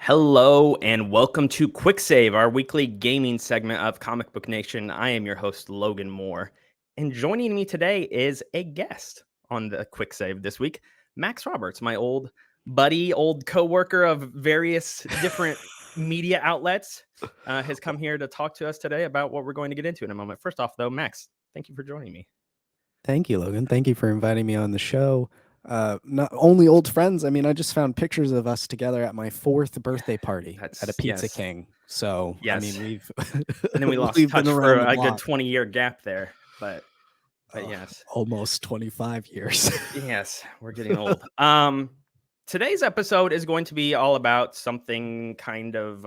Hello and welcome to Quick Save, our weekly gaming segment of Comic Book Nation. I am your host, Logan Moore, and joining me today is a guest on the Quick Save this week, Max Roberts, my old buddy, old co-worker of various different media outlets, has come here to talk to us today about what we're going to get into in a moment. First off, though, Max, thank you for joining me. Thank you, Logan. Thank you for inviting me on the show. Not only old friends, I mean, I just found pictures of us together at my 4th birthday party at a Pizza Yes. King. So, I Yes. mean, we've And then we lost we've touch been for around the a good block 20-year gap there, but yes. almost 25 years. Yes, we're getting old. Today's episode is going to be all about something kind of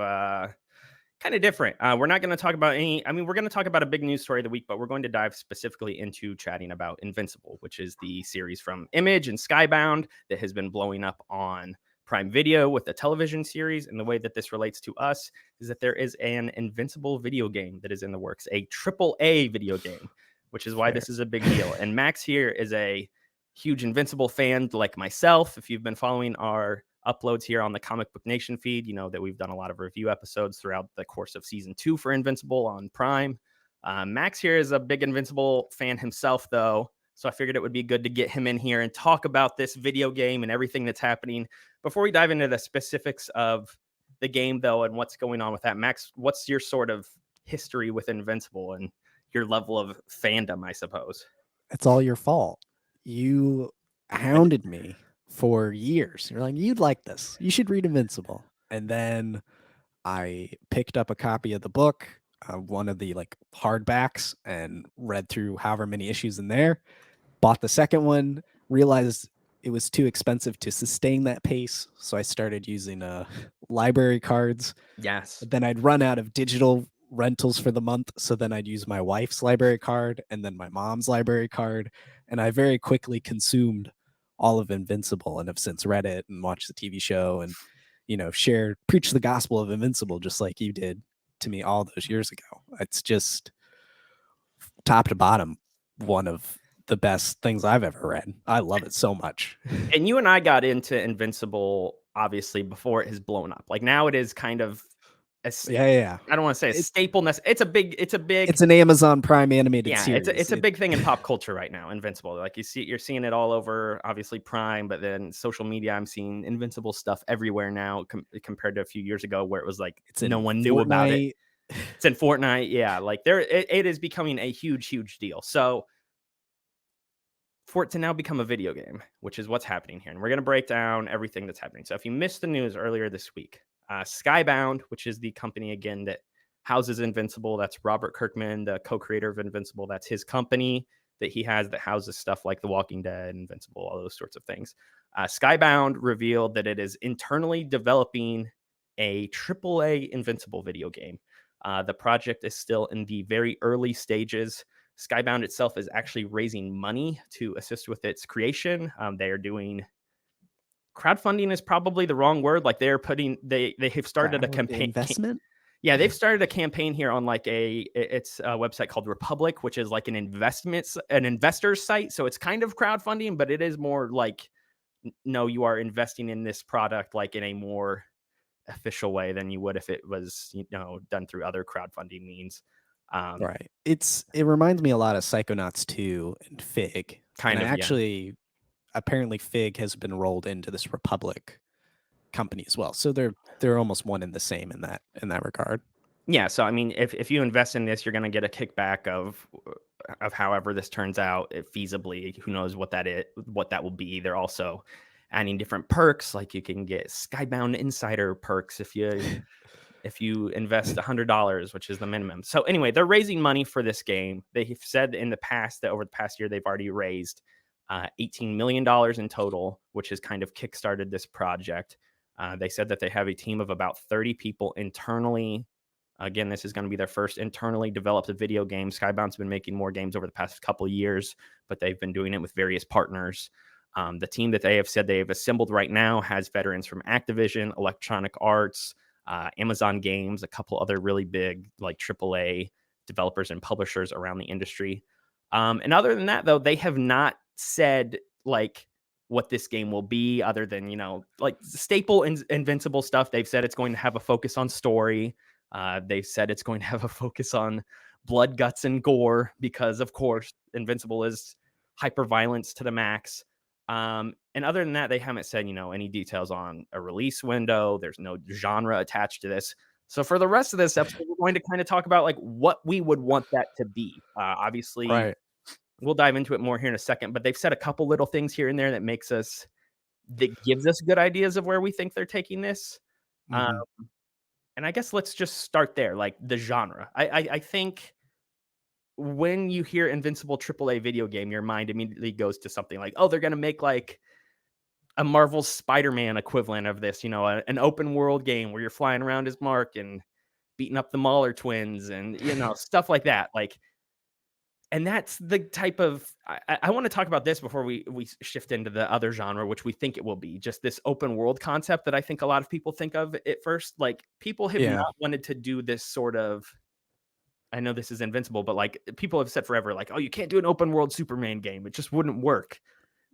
different. We're not going to talk about we're going to talk about a big news story of the week, but we're going to dive specifically into chatting about Invincible, which is the series from Image and Skybound that has been blowing up on Prime Video with the television series. And the way that this relates to us is that there is an Invincible video game that is in the works, a AAA video game, which is why this is a big deal. And Max here is a huge Invincible fan like myself. If you've been following our uploads here on the Comic Book Nation feed, you know that we've done a lot of review episodes throughout the course of season 2 for Invincible on Prime. Max here is a big Invincible fan himself, though, so I figured it would be good to get him in here and talk about this video game and everything that's happening. Before we dive into the specifics of the game, though, and what's going on with that, Max, what's your sort of history with Invincible and your level of fandom, I suppose? It's all your fault. You hounded me for years. You're like, you'd like this. You should read Invincible. And then I picked up a copy of the book, one of the hardbacks, and read through however many issues in there. Bought the second one, realized it was too expensive to sustain that pace, so I started using library cards. Yes. But then I'd run out of digital rentals for the month, so then I'd use my wife's library card and then my mom's library card, and I very quickly consumed all of Invincible and have since read it and watched the TV show and preach the gospel of Invincible just like you did to me all those years ago. It's just top to bottom one of the best things I've ever read. I love it so much. And you and I got into Invincible obviously before it has blown up. Like now it is kind of Yeah. I don't want to say a staple. It's an Amazon Prime animated series. It's a big thing in pop culture right now. Invincible, like you're seeing it all over, obviously Prime, but then social media. I'm seeing Invincible stuff everywhere now compared to a few years ago where it was like no one knew about it. It's in Fortnite, yeah. Like it is becoming a huge deal. So for it to now become a video game, which is what's happening here, and we're going to break down everything that's happening. So if you missed the news earlier this week, Skybound, which is the company again that houses Invincible, that's Robert Kirkman, the co-creator of Invincible. That's his company that he has that houses stuff like The Walking Dead, Invincible, all those sorts of things. Skybound revealed that it is internally developing a AAA Invincible video game. The project is still in the very early stages. Skybound itself is actually raising money to assist with its creation. They are doing crowdfunding is probably the wrong word. Like they have started a campaign. Investment? Yeah, they've started a campaign here on it's a website called Republic, which is like an investor's site. So it's kind of crowdfunding, but it is more like, no, you are investing in this product like in a more official way than you would if it was, done through other crowdfunding means. Right. It reminds me a lot of Psychonauts 2 and Fig. Apparently Fig has been rolled into this Republic company as well. So they're almost one and the same in that regard. Yeah, so I mean, if you invest in this, you're going to get a kickback of however this turns out feasibly. Who knows what that will be. They're also adding different perks, like you can get Skybound Insider perks if you invest $100, which is the minimum. So anyway, they're raising money for this game. They've said in the past that over the past year they've already raised $18 million in total, which has kind of kickstarted this project. They said that they have a team of about 30 people internally. Again, this is going to be their first internally developed video game. Skybound's been making more games over the past couple of years, but they've been doing it with various partners. The team that they have said they have assembled right now has veterans from Activision, Electronic Arts, Amazon Games, a couple other really big like AAA developers and publishers around the industry. And other than that, though, they have not said like what this game will be, other than, you know, like staple Invincible stuff. They've said it's going to have a focus on story. They've said it's going to have a focus on blood, guts, and gore, because of course Invincible is hyper violence to the max. And other than that, they haven't said, you know, any details on a release window. There's no genre attached to this. So for the rest of this episode, we're going to kind of talk about like what we would want that to be. Obviously, Right. we'll dive into it more here in a second, but they've said a couple little things here and there that gives us good ideas of where we think they're taking this. Uh, Mhm. and I guess let's just start there, like the genre. I think when you hear Invincible AAA video game, your mind immediately goes to something like, oh, they're going to make like a Marvel Spider-Man equivalent of this, you know, an open world game where you're flying around as Mark and beating up the Mauler twins and, you know, stuff like that. Like, and that's the type of I want to talk about this before we shift into the other genre, which we think it will be, just this open world concept that I think a lot of people think of at first. Like, people have Yeah. not wanted to do this sort of, I know this is Invincible, but like people have said forever, like, oh, you can't do an open world Superman game. It just wouldn't work.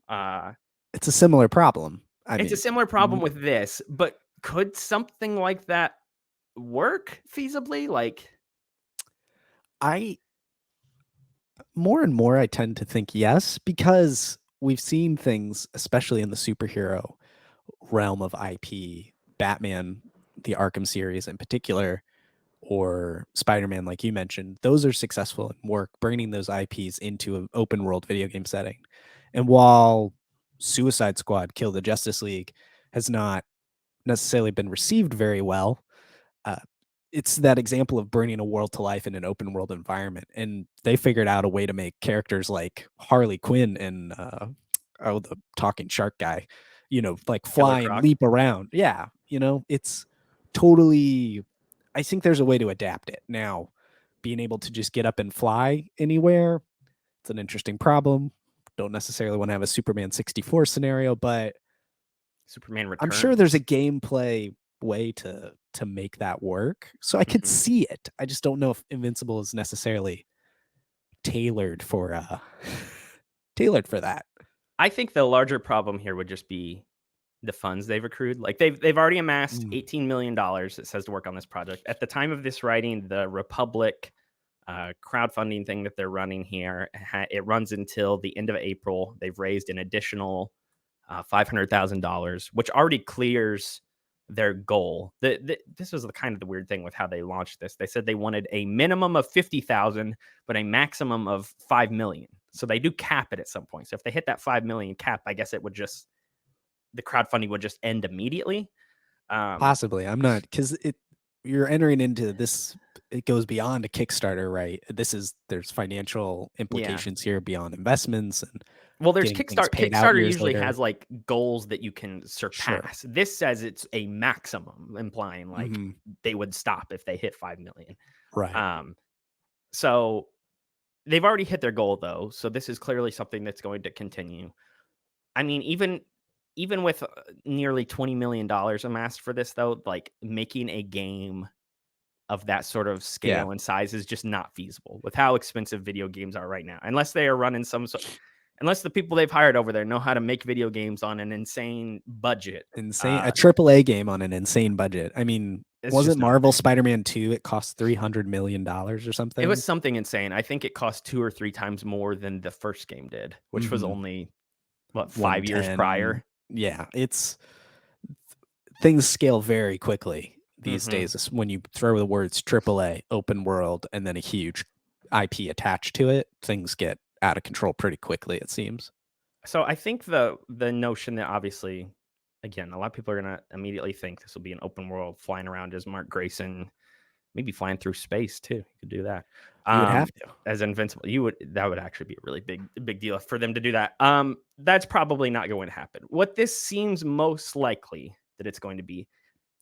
Uh, It's a similar problem. I it's a mean, similar problem with this, but could something like that work feasibly? Like, I more and more I tend to think yes, because we've seen things, especially in the superhero realm of IP, Batman, the Arkham series in particular, or Spider-Man, like you mentioned, those are successful and work bringing those IPs into an open world video game setting. And while Suicide Squad Kill the Justice League has not necessarily been received very well, uh, it's that example of bringing a world to life in an open world environment. And they figured out a way to make characters like Harley Quinn and oh, the talking shark guy, you know, like Killer fly and Croc. leap around. Yeah, you know, it's totally. I think there's a way to adapt it now. Being able to just get up and fly anywhere, it's an interesting problem. Don't necessarily want to have a Superman 64 scenario, but Superman I'm sure there's a Returns. gameplay way to make that work. So I could Mhm. see it. I just don't know if Invincible is necessarily tailored for tailored for that. I think the larger problem here would just be the funds they've accrued. Like, they've already amassed Mm, $18 million, it says, to work on this project. At the time of this writing, the Republic crowdfunding thing that they're running here, it runs until the end of April. They've raised an additional $500,000, which already clears their goal. This was the kind of the weird thing with how they launched this. They said they wanted a minimum of 50,000, but a maximum of 5 million. So they do cap it at some point. So if they hit that 5 million cap, I guess the crowdfunding would just end immediately. Um, possibly. I'm not, because it you're entering into this, it goes beyond a Kickstarter, right? There's financial yeah. implications here beyond investments and Well, there's getting things paid out Kickstarter years usually later. has like goals that you can Sure. surpass. This says it's a maximum, implying like Mhm. they would stop if they hit 5 million. Right. Um, so they've already hit their goal though, so this is clearly something that's going to continue. I mean, even with nearly $20 million amassed for this though, like making a game of that sort of Yeah. scale and size is just not feasible with how expensive video games are right now. Unless they are running unless the people they've hired over there know how to make video games on an insane budget. Insane, a AAA game on an insane budget. I mean, It's wasn't just not a Marvel thing. Spider-Man 2, it cost $300 million or It was something? something insane. I think it cost 2 or 3 times more than the first game did, which was Mhm. only, what, 5 years 110. prior? Yeah, it's things scale very quickly these Mhm. days. When you throw the words AAA, open world, and then a huge IP attached to it, things get out of control pretty quickly, it seems. So I think the notion that, obviously, again, a lot of people are gonna immediately think this will be an open world flying around as Mark Grayson, maybe flying through space too. You could do that. You would Um, have to. as Invincible, that would actually be a really big deal for them to do that. That's probably not going to happen. What this seems most likely that it's going to be,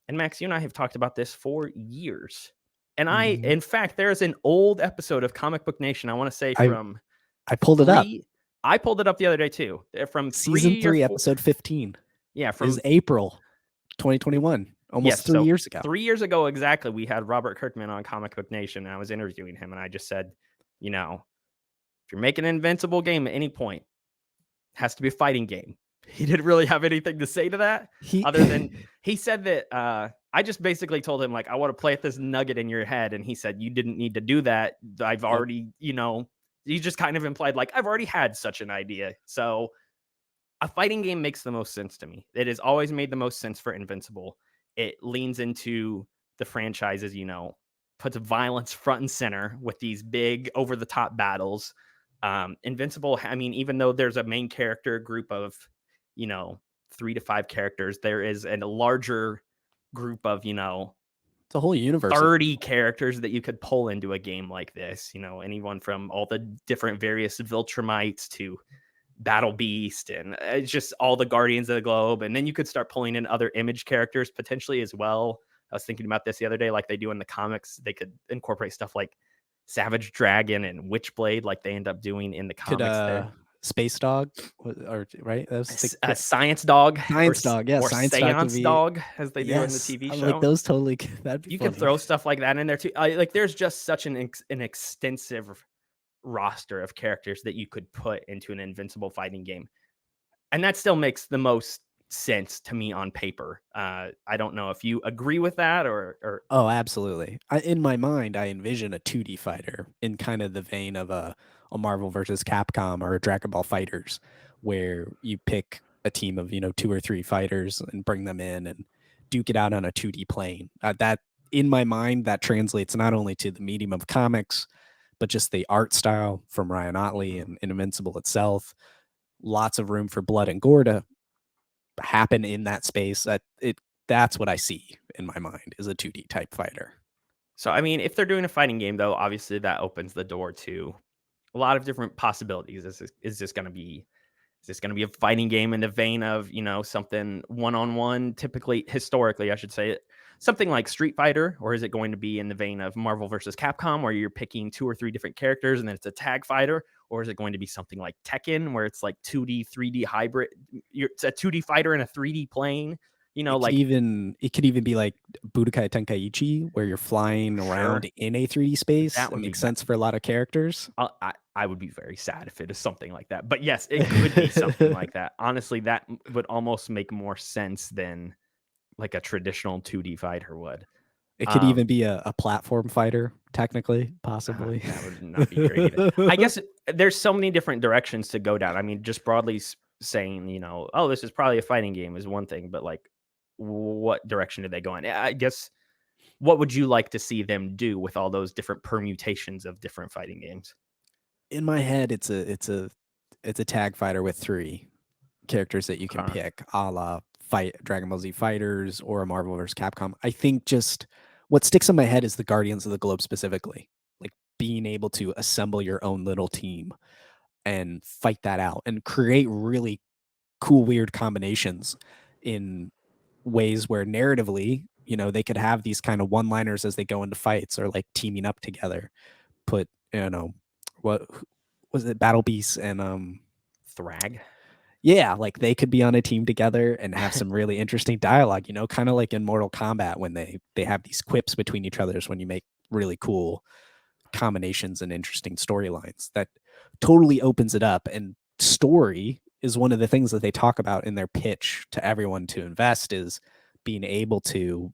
and Max, you and I have talked about this for years. And Mhm. in fact, there is an old episode of Comic Book Nation, I want to say I from I pulled it up. 3 I pulled it up the other day too. From Season 3 or 3, 4, episode 15 yeah, is from April 2021, almost yes, 3 so years ago. 3 years ago exactly, we had Robert Kirkman on Comic Book Nation, and I was interviewing him, and I just said, you know, if you're making an Invincible game at any point, it has to be a fighting game. he didn't really have anything to say to that He other than he said that I just basically told him like I want to plant this nugget in your head, and he said you didn't need to do that. I've Yep. already, he just kind of implied like I've already had such an idea. So a fighting game makes the most sense to me. It has always made the most sense for Invincible. It leans into the franchises, puts violence front and center with these big over the top battles. Invincible, I mean, even though there's a main character group of, you know, 3 to 5 characters, there is a larger group of, It's a whole universe of 30 people. characters that you could pull into a game like this. Anyone from all the different various Viltrumites to Battle Beast, and it's just all the Guardians of the Globe. And then you could start pulling in other Image characters potentially as well. I was thinking about this the other day, like they do in the comics. They could incorporate stuff like Savage Dragon and Witchblade, like they end up doing in the Could comics there. Space Dog or right? That's A Science Dog Science Dog. Yeah, or Science Dog could Seance be Dog, as they do in the yes. TV I'm like show. those totally that'd be You funny. can throw stuff like that in there too. Like there's just such an extensive roster of characters that you could put into an Invincible fighting game. And that still makes the most sense to me on paper. I don't know if you agree with that or Oh, absolutely. In my mind, I envision a 2D fighter in kind of the vein of a Marvel versus Capcom or a Dragon Ball Fighters, where you pick a team of 2 or 3 fighters and bring them in and duke it out on a 2D plane. That in my mind, that translates not only to the medium of comics, but just the art style from Ryan Otley and Invincible itself. Lots of room for blood and gore to happen in that space. That's what I see in my mind is a 2D type fighter. so I mean, if they're doing a fighting game though, obviously that opens the door to a lot of different possibilities. Is this going to be a fighting game in the vein of, something one-on-one, typically, historically, I should say, something like Street Fighter? Or is it going to be in the vein of Marvel versus Capcom, where you're picking 2 or 3 different characters and then it's a tag fighter? Or is it going to be something like Tekken, where it's like 2D, 3D hybrid? It's a 2D fighter in a 3D plane, It could like, even be like Budokai Tenkaichi, where you're flying sure, around in a 3D space. that It would be makes sense for a lot of characters. I would be very sad if it is something like that. But yes, it could be something like that. Honestly, that would almost make more sense than like a traditional 2D fighter would. It could Um, even be a platform fighter, technically, possibly. that would not be great either. I guess there's so many different directions to go down. I mean, just broadly saying, oh, this is probably a fighting game is one thing, but like, what direction do they go in? I guess what would you like to see them do with all those different permutations of different fighting games? In my head, it's a tag fighter with 3 characters that you can Okay. pick, a la fight Dragon Ball Z Fighters or a Marvel vs. Capcom. I think just what sticks in my head is the Guardians of the Globe specifically, like being able to assemble your own little team and fight that out and create really cool, weird combinations in ways where narratively, they could have these kind of one-liners as they go into fights or like teaming up together. Put, what was it, Battle Beasts and Thrag. yeah, like they could be on a team together and have some really interesting dialogue, kind of like in Mortal Kombat when they have these quips between each other's when you make really cool combinations and interesting storylines. That totally opens it up. And story is one of the things that they talk about in their pitch to everyone to invest is being able to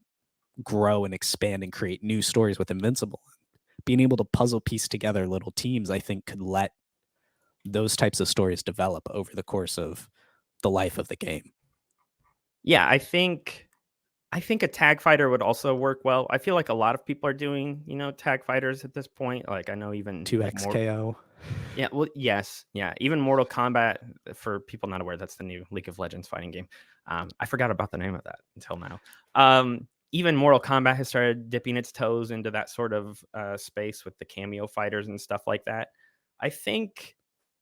grow and expand and create new stories with Invincible. Being able to puzzle piece together little teams, I think, could let those types of stories develop over the course of the life of the game. Yeah, I think a tag fighter would also work well. I feel like a lot of people are doing, tag fighters at this point. Like I know even like more. 2XKO. Yeah, well, yes, yeah. Even Mortal Kombat, for people not aware, that's the new League of Legends fighting game. I forgot about the name of that until now. Even Mortal Kombat has started dipping its toes into that sort of space with the cameo fighters and stuff like that. I think,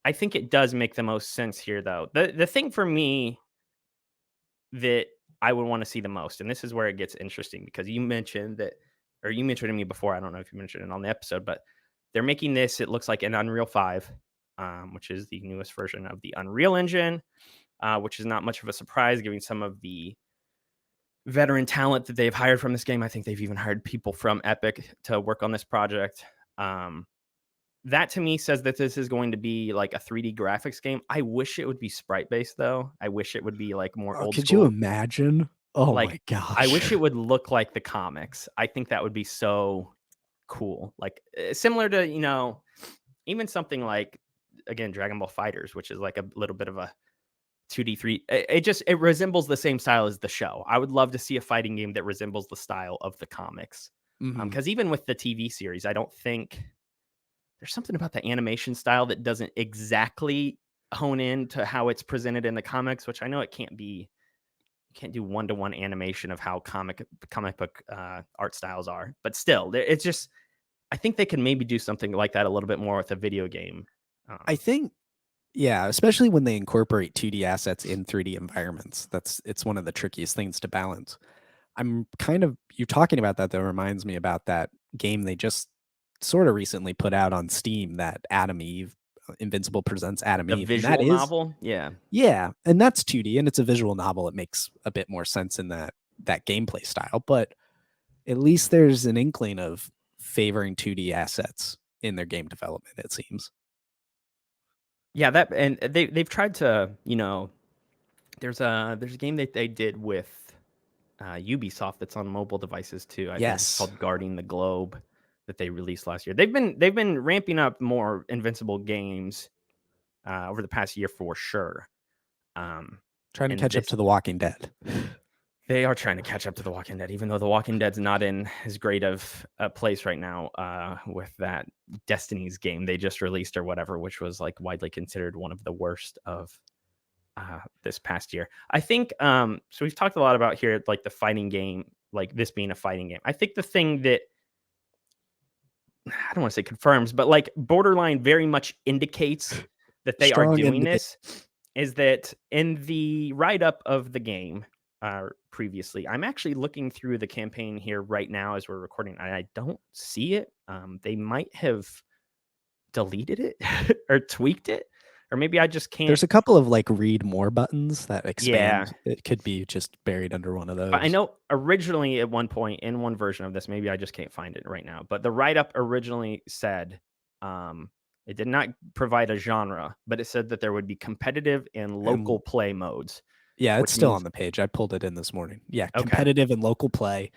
I think it does make the most sense here, though. The thing for me that I would want to see the most, and this is where it gets interesting because you mentioned that, or you mentioned to me before. I don't know if you mentioned it on the episode, but they're making this. It looks like an Unreal 5, which is the newest version of the Unreal Engine, which is not much of a surprise given some of the veteran talent that they've hired from this game. I think they've even hired people from Epic to work on this project. Um, that to me says that this is going to be like a 3D graphics game. I wish it would be sprite based though. I wish it would be like more Oh, old could you school. imagine? Oh Like my I gosh. wish it would look like the comics. I think that would be so cool. Like similar to, even something like again Dragon Ball Fighters, which is like a little bit of a 2D 3. It resembles the same style as the show. I would love to see a fighting game that resembles the style of the comics. Mhm. Because even with the TV series, I don't think there's something about the animation style that doesn't exactly hone in to how it's presented in the comics, which I know it can't be. You can't do one-to-one animation of how comic book art styles are, but still, it's just. I think they can maybe do something like that a little bit more with a video game. I think yeah, especially when they incorporate 2D assets in 3D environments. It's one of the trickiest things to balance. I'm kind of you talking about that reminds me about that game they just sort of recently put out on Steam, that Adam Eve, Invincible presents Adam The Eve, and that visual is novel, yeah. yeah, and that's 2D and it's a visual novel. It makes a bit more sense in that gameplay style, but at least there's an inkling of favoring 2D assets in their game development, it seems. Yeah, that and they've tried to, there's a game that they did with Ubisoft that's on mobile devices too. I think it's Yes. called Guarding the Globe that they released last year. They've been ramping up more Invincible games over the past year for sure. Um, Trying to and catch up this to The Walking Dead. They are trying to catch up to The Walking Dead, even though The Walking Dead's not in as great of a place right now with that Destiny's game they just released or whatever, which was like widely considered one of the worst of this past year. I think so. We've talked a lot about here, like the fighting game, like this being a fighting game. I think the thing that I don't want to say confirms, but like borderline very much indicates that they are Strong doing indicator. this is that in the write up of the game previously, I'm actually looking through the campaign here right now as we're recording, and I don't see it. They might have deleted it or tweaked it, or maybe I just can't. There's a couple of like read more buttons that Yeah, expand. It could be just buried under one of but I those. know originally at one point in one version of this, maybe I just can't find it right now. But the write up originally said um, it did not provide a genre, but it said that there would be competitive and And local play modes, yeah, it's which still on means the page. I pulled it in this morning. Yeah, okay, competitive and local play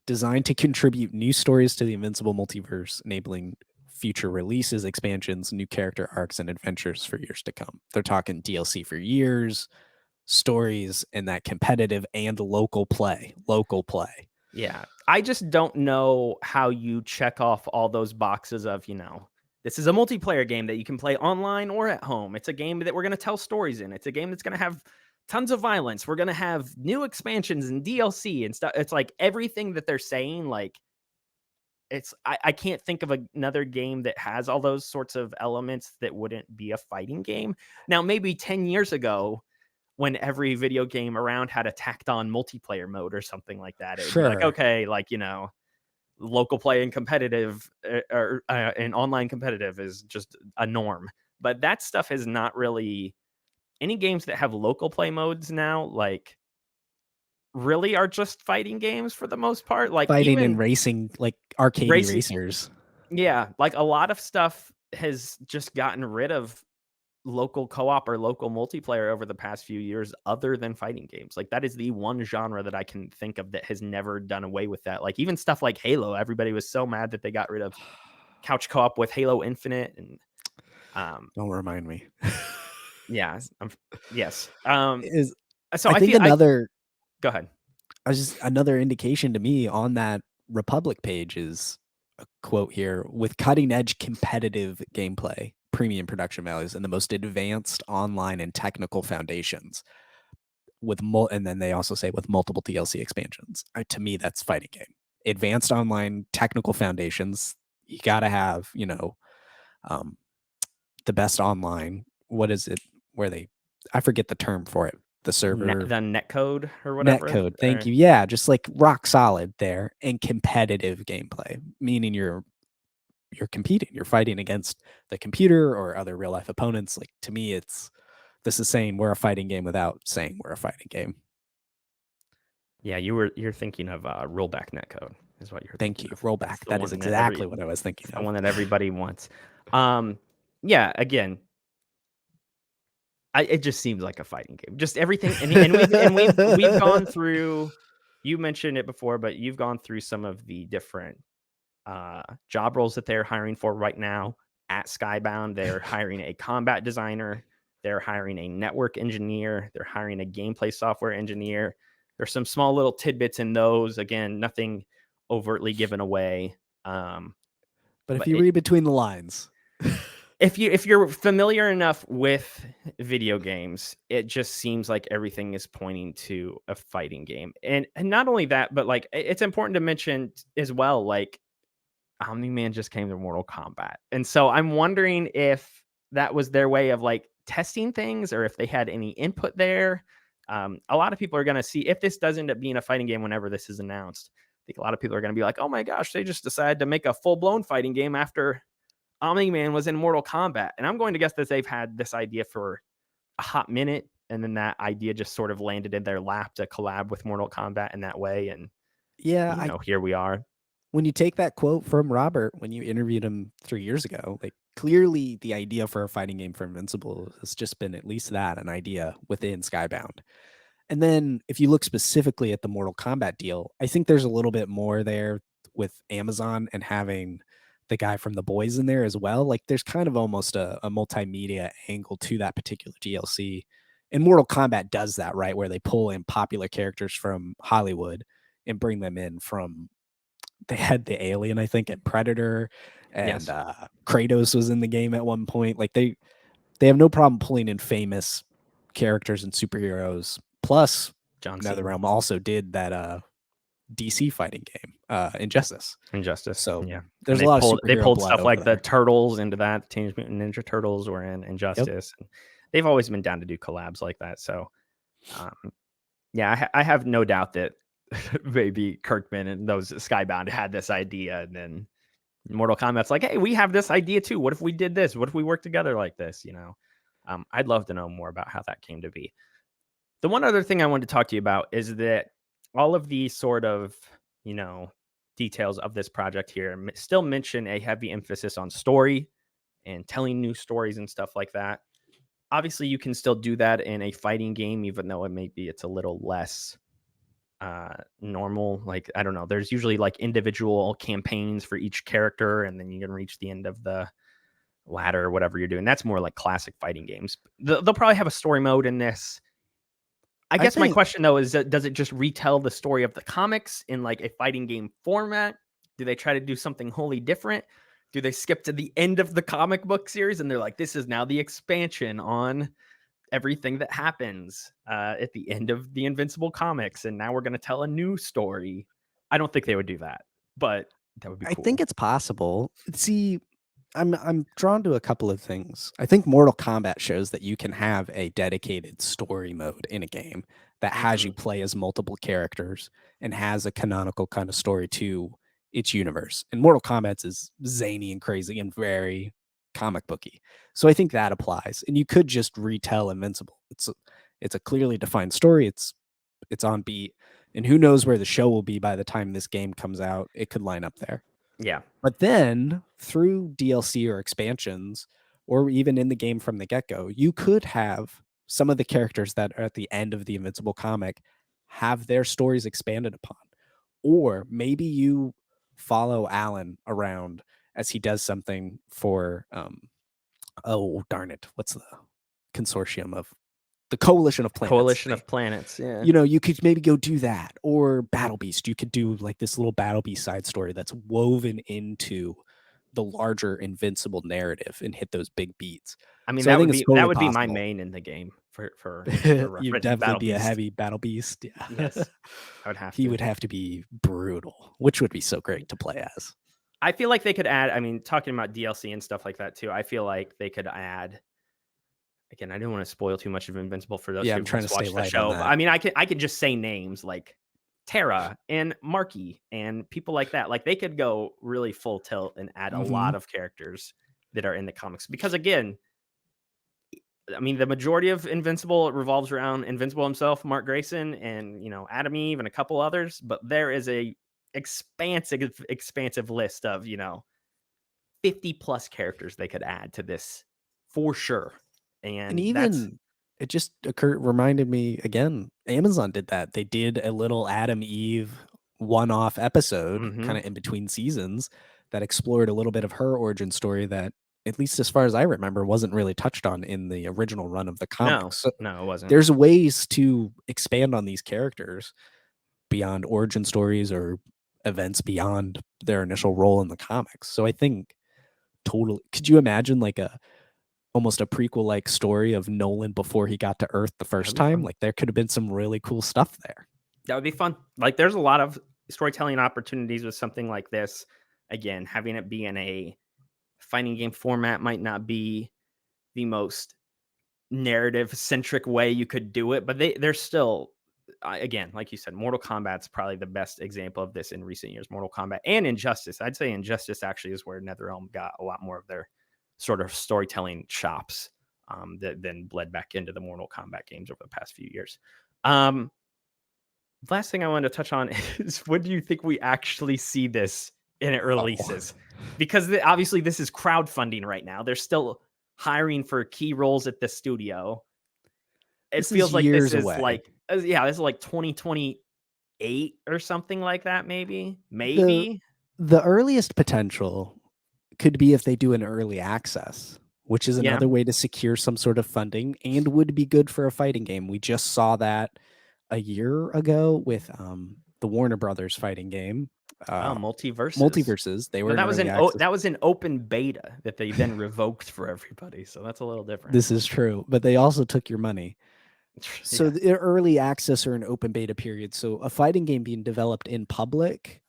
designed to contribute new stories to the Invincible multiverse, enabling future releases, expansions, new character arcs, and adventures for years to come. They're talking DLC for years, stories, and that competitive and local play. Local play. yeah. I just don't know how you check off all those boxes of, this is a multiplayer game that you can play online or at home. It's a game that we're going to tell stories in. It's a game that's going to have tons of violence. We're going to have new expansions and DLC and stuff. It's like everything that they're saying, like, I can't think of another game that has all those sorts of elements that wouldn't be a fighting game. Now, maybe 10 years ago, when every video game around had a tacked on multiplayer mode or something like that, it would be like, Sure. okay, like, local play and competitive or and online competitive is just a norm. But that stuff is not really any games that have local play modes now, like really are just fighting games for the most part. Like Fighting and even racing, like arcadey racing, racers. yeah, like a lot of stuff has just gotten rid of local co-op or local multiplayer over the past few years other than fighting games. Like that is the one genre that I can think of that has never done away with that. Like even stuff like Halo, everybody was so mad that they got rid of couch co-op with Halo Infinite and um Don't remind me. yeah, yes. Is So I I think feel I another go ahead. I was just another indication to me on that Republic page is a quote here with cutting edge competitive gameplay, premium production values, and the most advanced online and technical foundations. And then they also say with multiple DLC expansions. To me, that's fighting game. Advanced online technical foundations. You got to have, um, the best online. What is it? Where they? I forget the term for it. The server The netcode or net whatever. code. Thank you. Yeah, just like rock solid there and competitive gameplay, meaning you're competing, you're fighting against the computer or other real life opponents. Like to me, this is saying we're a fighting game without saying we're a fighting game. Yeah, you're thinking of rollback netcode is what you're Thank thinking you. of. That's Rollback. the That is one that exactly what I was thinking of. everybody wants. Yeah, again, it just seems like a fighting game. Just everything, and we've gone through. You mentioned it before, but you've gone through some of the different job roles that they're hiring for right now at Skybound. They're hiring a combat designer. They're hiring a network engineer. They're hiring a gameplay software engineer. There's some small little tidbits in those. Again, nothing overtly given away. But if But you read between the lines, if you're familiar enough with video games, it just seems like everything is pointing to a fighting game. And not only that, but like it's important to mention as well, like Omni-Man just came to Mortal Kombat. And so I'm wondering if that was their way of like testing things or if they had any input there. A lot of people are going to see if this does end up being a fighting game whenever this is announced. I think a lot of people are going to be like, oh my gosh, they just decided to make a full blown fighting game after Omni-Man was in Mortal Kombat. And I'm going to guess that they've had this idea for a hot minute. And then that idea just sort of landed in their lap to collab with Mortal Kombat in that way. And, yeah, I here we are. when you take that quote from Robert when you interviewed him 3 years ago, like clearly the idea for a fighting game for Invincible has just been at least that, an idea within Skybound. And then if you look specifically at the Mortal Kombat deal, I think there's a little bit more there with Amazon and having the guy from The Boys in there as well. Like there's kind of almost a multimedia angle to that particular DLC. And Mortal Kombat does that, right? Where they pull in popular characters from Hollywood and bring them in from, they had the Alien, I think, and Predator, and Yes. Kratos was in the game at one point. Like they have no problem pulling in famous characters and superheroes. Plus, John Cena. NetherRealm also did that DC fighting game, Injustice. Injustice. So Yeah. And there's a lot of they superhero pulled blood stuff over like the there. Turtles into that. Teenage Mutant Ninja Turtles were in Yep. Injustice. And they've always been down to do collabs like that. So, yeah, I have no doubt that maybe Kirkman and those Skybound had this idea, and then Mortal Kombat's like, hey, we have this idea too. What if we did this? What if we worked together like this? I'd love to know more about how that came to be. The one other thing I wanted to talk to you about is that all of the sort of, details of this project here still mention a heavy emphasis on story and telling new stories and stuff like that. Obviously, you can still do that in a fighting game, even though it's a little less normal. Like, I don't know, there's usually like individual campaigns for each character, and then you can reach the end of the ladder or whatever you're doing. That's more like classic fighting games. They'll probably have a story mode in this. I guess my question though is, does it just retell the story of the comics in like a fighting game format? Do they try to do something wholly different? Do they skip to the end of the comic book series and they're like, this is now the expansion on everything that happens at the end of the Invincible comics, and now we're going to tell a new story? I don't think they would do that, but that would be cool. I think it's possible. See, I'm drawn to a couple of things. I think Mortal Kombat shows that you can have a dedicated story mode in a game that has you play as multiple characters and has a canonical kind of story to its universe. And Mortal Kombat's is zany and crazy and very comic booky. So I think that applies. And you could just retell Invincible. It's a clearly defined story. It's on beat. And who knows where the show will be by the time this game comes out. It could line up there. Yeah. But then through DLC or expansions, or even in the game from the get-go, you could have some of the characters that are at the end of the Invincible comic have their stories expanded upon. Or maybe you follow Alan around as he does something for oh darn it, what's the consortium of the Coalition of Planets? Coalition of Planets, yeah. You could maybe go do that. Or Battle Beast. You could do like this little Battle Beast side story that's woven into the larger Invincible narrative and hit those big beats. I mean, So I think it's totally that would be my possible. main in the game for You'd reference. definitely Battle be a Beast. heavy Battle Beast. Yeah. Yes, I would have He to. would have to be brutal, which would be so great to play as. I feel like they could add, I mean, talking about DLC and stuff like that too, I feel like they could add, again, I didn't want to spoil too much of Invincible for those who trying just to stay watch the light show. on But that. I mean, I could just say names like Tara and Marky and people like that. Like they could go really full tilt and add a lot of characters that are in the comics. Because again, I mean, the majority of Invincible revolves around Invincible himself, Mark Grayson, and Adam Eve and a couple others. But there is a expansive list of 50 plus characters they could add to this for sure. And And that's even it just reminded me again, Amazon did that. They did a little Adam Eve one-off episode kind mhm. of in between seasons that explored a little bit of her origin story that, at least as far as I remember, wasn't really touched on in the original run of the No, comics. So no, it wasn't. there's ways to expand on these characters beyond origin stories or events beyond their initial role in the comics. So I think totally, could you imagine like a almost a prequel like story of Nolan before he got to Earth the That'd first be time? fun. Like there could have been some really cool stuff there. That would be fun. Like, there's a lot of storytelling opportunities with something like this. Again, having it be in a fighting game format might not be the most narrative centric way you could do it, but they're still, again, like you said, Mortal Kombat's probably the best example of this in recent years. Mortal Kombat and Injustice. I'd say Injustice actually is where NetherRealm got a lot more of their sort of storytelling chops, that then bled back into the Mortal Kombat games over the past few years. Last thing I wanted to touch on is, when do you think we actually see this and it Oh, releases? Because obviously this is crowdfunding right now. They're still hiring for key roles at the studio. It this is feels like this years is away. like, yeah, this is like 2028 or something like that, maybe. The Maybe. the earliest potential could be if they do an early access, which is Yeah. another way to secure some sort of funding and would be good for a fighting game. We just saw that a year ago with the Warner Brothers fighting game, Oh, uh, multiverses. Multiverses. They were But in early access. that was an open beta that they then revoked for everybody. So that's a little different. This is true, but they also took your money. So Yeah. the early access or an open beta period. So a fighting game being developed in public,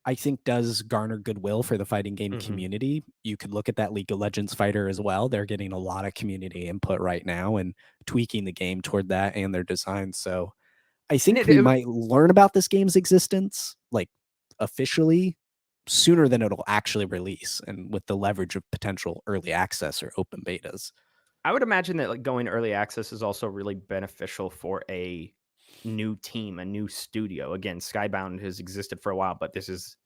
I think does garner goodwill for the fighting game Hmm. community. You could look at that League of Legends fighter as well. They're getting a lot of community input right now and tweaking the game toward that and their design. So I And think we might learn about this game's existence like officially sooner than it'll actually release and with the leverage of potential early access or open betas. I would imagine that, like, going early access is also really beneficial for a new team, a new studio. Again, Skybound has existed for a while, but this is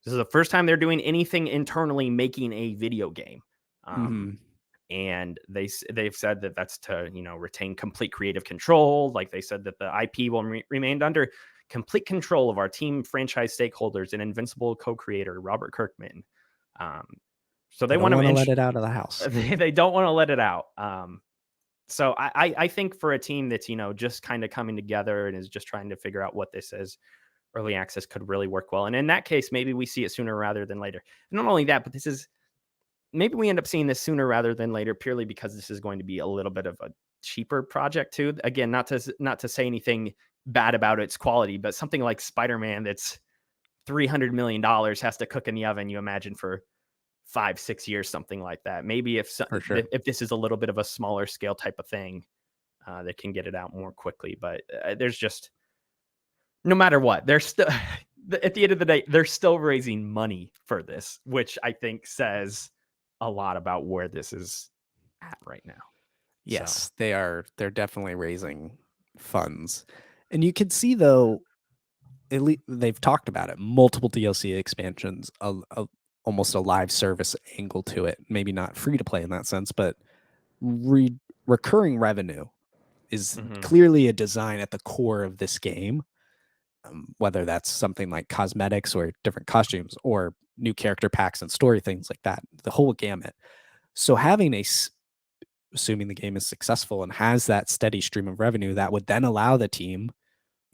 the first time they're doing anything internally making a video game. Um, Mhm. and they've said that that's to, retain complete creative control. Like, they said that the IP will remain under complete control of our team, franchise stakeholders, and Invincible co-creator Robert Kirkman. Um, so They they don't want want to to let it out of the house. they don't want to let it out. So I think for a team that's, just kind of coming together and is just trying to figure out what this is, early access could really work well. And in that case, maybe we see it sooner rather than later. And not only that, but maybe we end up seeing this sooner rather than later, purely because this is going to be a little bit of a cheaper project too. Again, not to say anything bad about its quality, but something like Spider-Man that's $300 million has to cook in the oven, you imagine, for 5-6 years, something like that. Maybe For sure. if this is a little bit of a smaller scale type of thing, that can get it out more quickly. But there's just, no matter what, they're still at the end of the day, they're still raising money for this, which I think says a lot about where this is at right now. So, Yes, they are. They're definitely raising funds. And you can see though, at least they've talked about it, multiple DLC expansions, almost a live service angle to it. Maybe not free to play in that sense, but recurring revenue is mhm. clearly a design at the core of this game. Whether that's something like cosmetics or different costumes or new character packs and story things like that, the whole gamut. So having assuming the game is successful and has that steady stream of revenue, that would then allow the team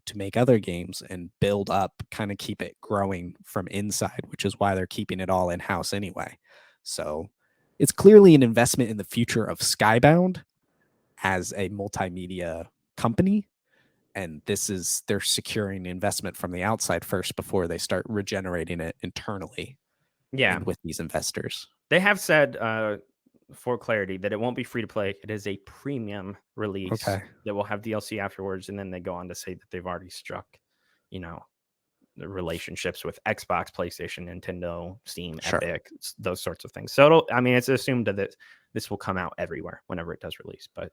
to make other games and build up, kind of keep it growing from inside, which is why they're keeping it all in house anyway. So it's clearly an investment in the future of Skybound as a multimedia company. And they're securing investment from the outside first before they start regenerating it internally Yeah, and with these investors. they have said, for clarity, that it won't be free to play. It is a premium release Okay, that will have DLC afterwards, and then they go on to say that they've already struck, you know, the relationships with Xbox, PlayStation, Nintendo, Steam, sure. Epic, those sorts of things. So it's assumed that this will come out everywhere whenever it does release. But uh,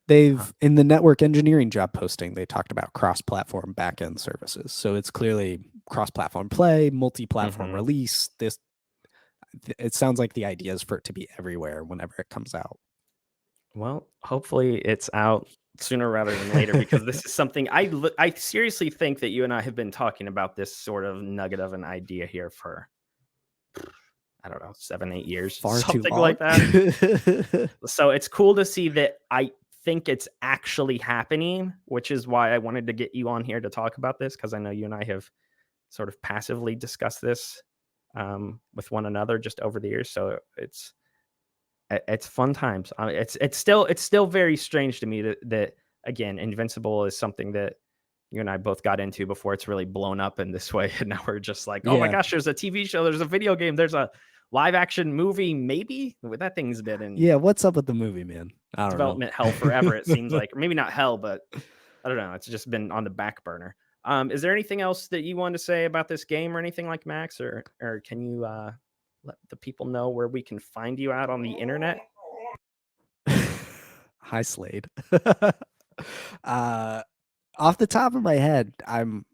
They've in the network engineering job posting, they talked about cross-platform backend services. So it's clearly cross-platform play, multi-platform mhm. release. This it sounds like the idea is for it to be everywhere whenever it comes out. Well, hopefully it's out sooner rather than later because this is something I seriously think that you and I have been talking about this sort of nugget of an idea here for, I don't know, 7, 8 years, Far too something long. like that. So it's cool to see that I think it's actually happening, which is why I wanted to get you on here to talk about this because I know you and I have sort of passively discussed this with one another just over the years. So it's fun times. It's still very strange to me that again, Invincible is something that you and I both got into before it's really blown up in this way, and now we're just like, oh my Yeah. gosh, there's a TV show, there's a video game, there's a live action movie. Maybe well, that thing's been in Yeah, what's up with the movie, man? I don't know. development hell forever. It seems like, or maybe not hell, but I don't know. It's just been on the back burner. Is there anything else that you want to say about this game or anything like Max, or can you let the people know where we can find you out on the internet? Hi, Slade. uh, Off the top of my head, I'm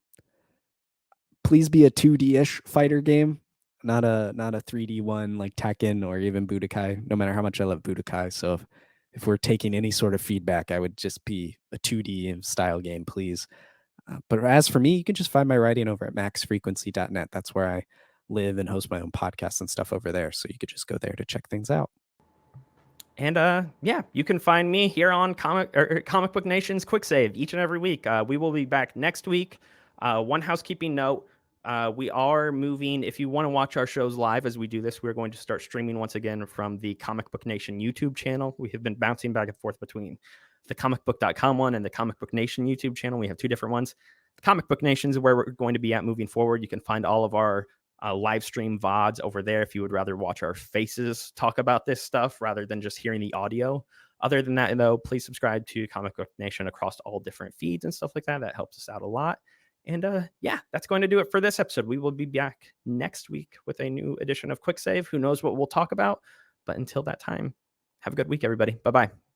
please be a 2D-ish fighter game, not a 3D one like Tekken or even Budokai. No matter how much I love Budokai, so if we're taking any sort of feedback, I would just be a 2D style game, please. But as for me, you can just find my writing over at maxfrequency.net. That's where I live and host my own podcasts and stuff over there. So you could just go there to check things out. And yeah, you can find me here on Comic Book Nation's Quick Save each and every week. We will be back next week. One housekeeping note: we are moving. If you want to watch our shows live as we do this, we're going to start streaming once again from the Comic Book Nation YouTube channel. We have been bouncing back and forth between the comicbook.com one and the Comic Book Nation YouTube channel. We have two different ones. The Comic Book Nation is where we're going to be at moving forward. You can find all of our live stream VODs over there if you would rather watch our faces talk about this stuff rather than just hearing the audio. Other than that, though, please subscribe to Comic Book Nation across all different feeds and stuff like that. That helps us out a lot. And yeah, that's going to do it for this episode. We will be back next week with a new edition of Quick Save. Who knows what we'll talk about? But until that time, have a good week, everybody. Bye bye.